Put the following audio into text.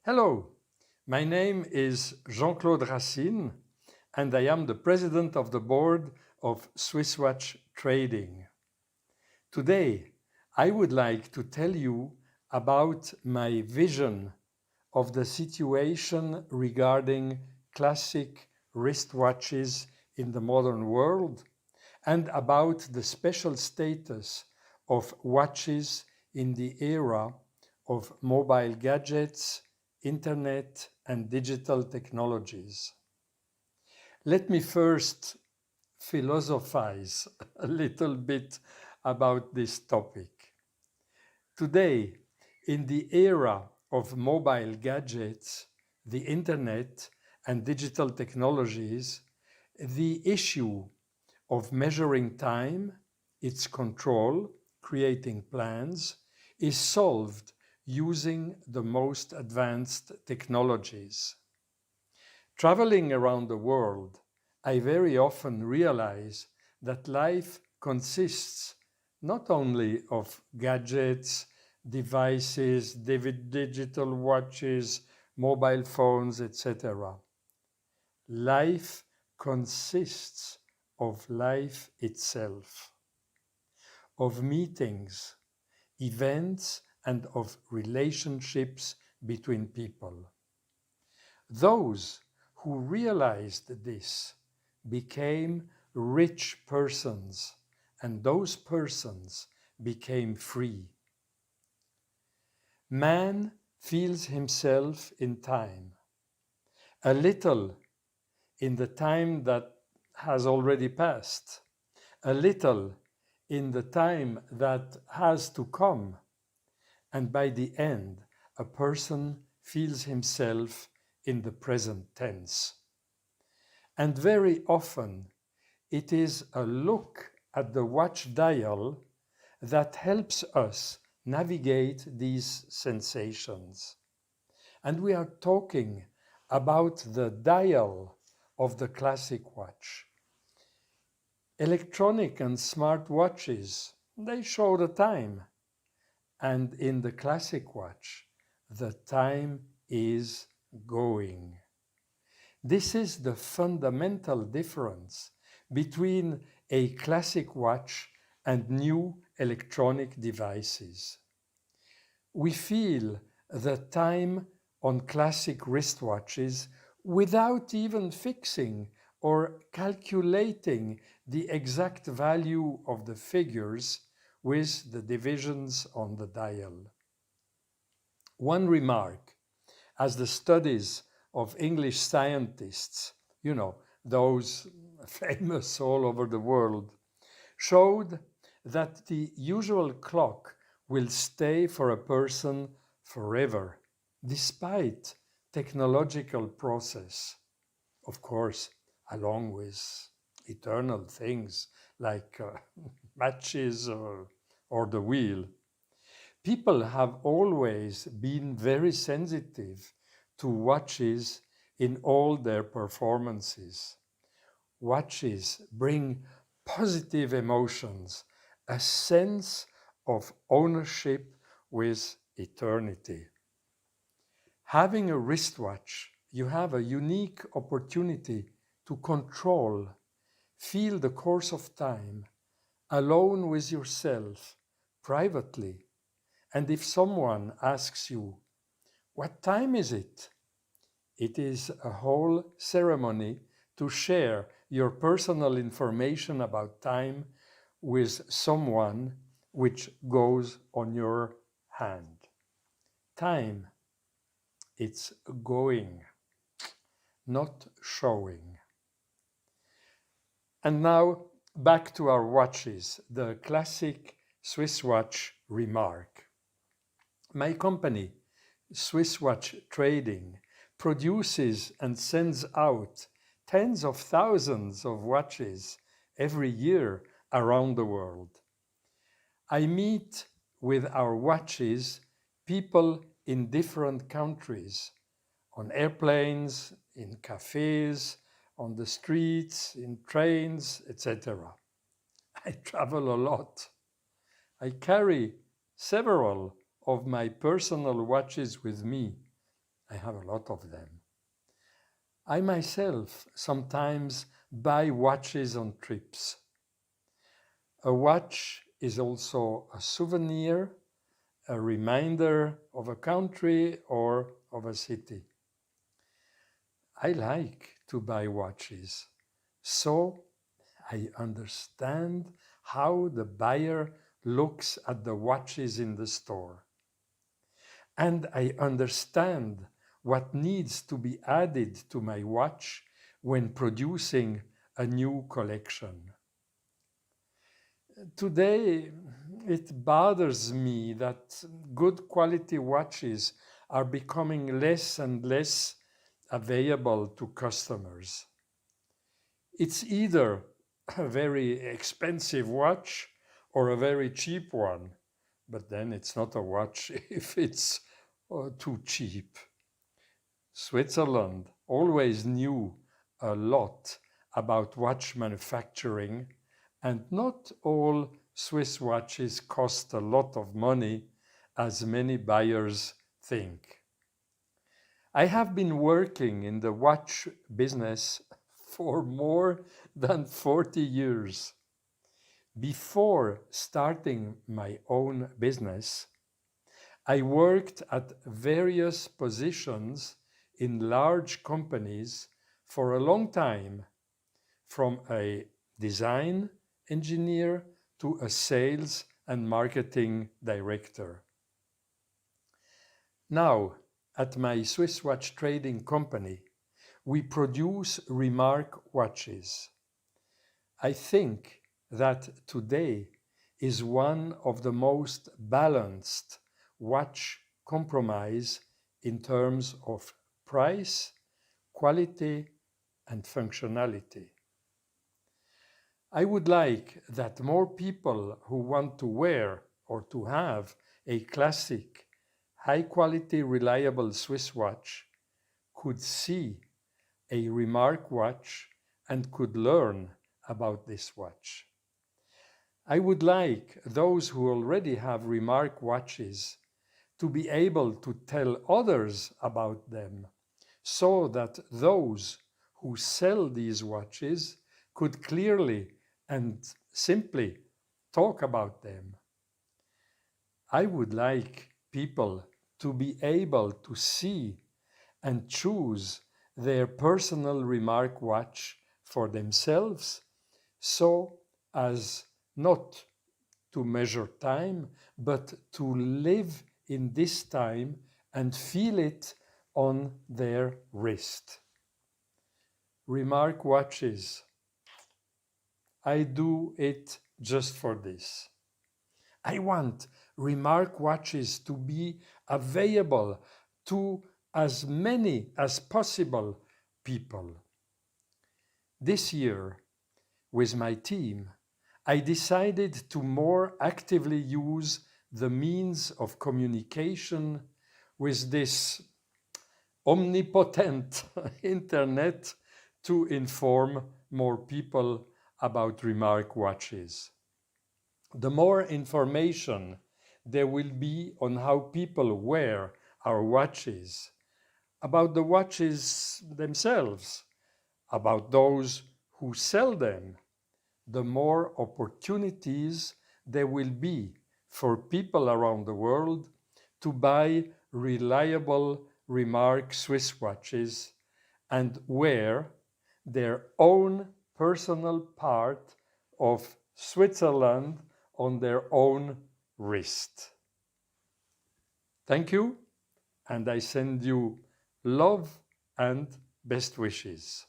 Hello, my name is Jean-Claude Rasina, and I am the president of the board of SwissWatch Trading. Today, I would like to tell you about my vision of the situation regarding classic wristwatches in the modern world and about the special status of watches in the era of mobile gadgets, internet, and digital technologies. Let me first philosophize a little bit about this topic. Today, in the era of mobile gadgets, the internet, and digital technologies, the issue of measuring time, its control, creating plans, is solved using the most advanced technologies. Traveling around the world, I very often realize that life consists not only of gadgets, devices, digital watches, mobile phones, etc. Life consists of life itself, of meetings, events, and of relationships between people. Those who realized this became rich persons, and those persons became free. Man feels himself in time, a little in the time that has already passed, a little in the time that has to come, and by the end, a person feels himself in the present tense. And very often, it is a look at the watch dial that helps us navigate these sensations. And we are talking about the dial of the classic watch. Electronic and smart watches, they show the time. And in the classic watch, the time is going. This is the fundamental difference between a classic watch and new electronic devices. We feel the time on classic wristwatches without even fixing or calculating the exact value of the figures with the divisions on the dial. One remark, as the studies of English scientists, those famous all over the world, showed that the usual clock will stay for a person forever, despite technological process, of course, along with eternal things like matches or the wheel. People have always been very sensitive to watches in all their performances. Watches bring positive emotions, a sense of ownership with eternity. Having a wristwatch, you have a unique opportunity to control, feel the course of time, alone with yourself, privately. And if someone asks you, "What time is it?" It is a whole ceremony to share your personal information about time with someone which goes on your hand. Time, it's going, not showing. And now back to our watches, the classic SwissWatch Remark. My company, SwissWatch Trading, produces and sends out tens of thousands of watches every year around the world. I meet with our watches people in different countries, on airplanes, in cafes, on the streets, in trains, etc. I travel a lot. I carry several of my personal watches with me, I have a lot of them. I myself sometimes buy watches on trips. A watch is also a souvenir, a reminder of a country or of a city. I like to buy watches, so I understand how the buyer looks at the watches in the store. And I understand what needs to be added to my watch when producing a new collection. Today, it bothers me that good quality watches are becoming less and less available to customers. It's either a very expensive watch or a very cheap one, but then it's not a watch if it's too cheap. Switzerland always knew a lot about watch manufacturing, and not all Swiss watches cost a lot of money, as many buyers think. I have been working in the watch business for more than 40 years. Before starting my own business, I worked at various positions in large companies for a long time, from a design engineer to a sales and marketing director. Now, at my SwissWatch trading company, we produce Remark watches. I think that today is one of the most balanced watch compromise in terms of price, quality, and functionality. I would like that more people who want to wear or to have a classic, high-quality, reliable Swiss watch could see a Remark watch and could learn about this watch. I would like those who already have Remark watches to be able to tell others about them, so that those who sell these watches could clearly and simply talk about them. I would like people to be able to see and choose their personal Remark watch for themselves, so as not to measure time, but to live in this time and feel it on their wrist. Remark watches. I do it just for this. I want Remark watches to be available to as many as possible people. This year, with my team, I decided to more actively use the means of communication with this omnipotent internet to inform more people about Remark watches. The more information there will be on how people wear our watches, about the watches themselves, about those who sell them, the more opportunities there will be for people around the world to buy reliable Remark Swiss watches and wear their own personal part of Switzerland on their own wrist. Thank you, and I send you love and best wishes.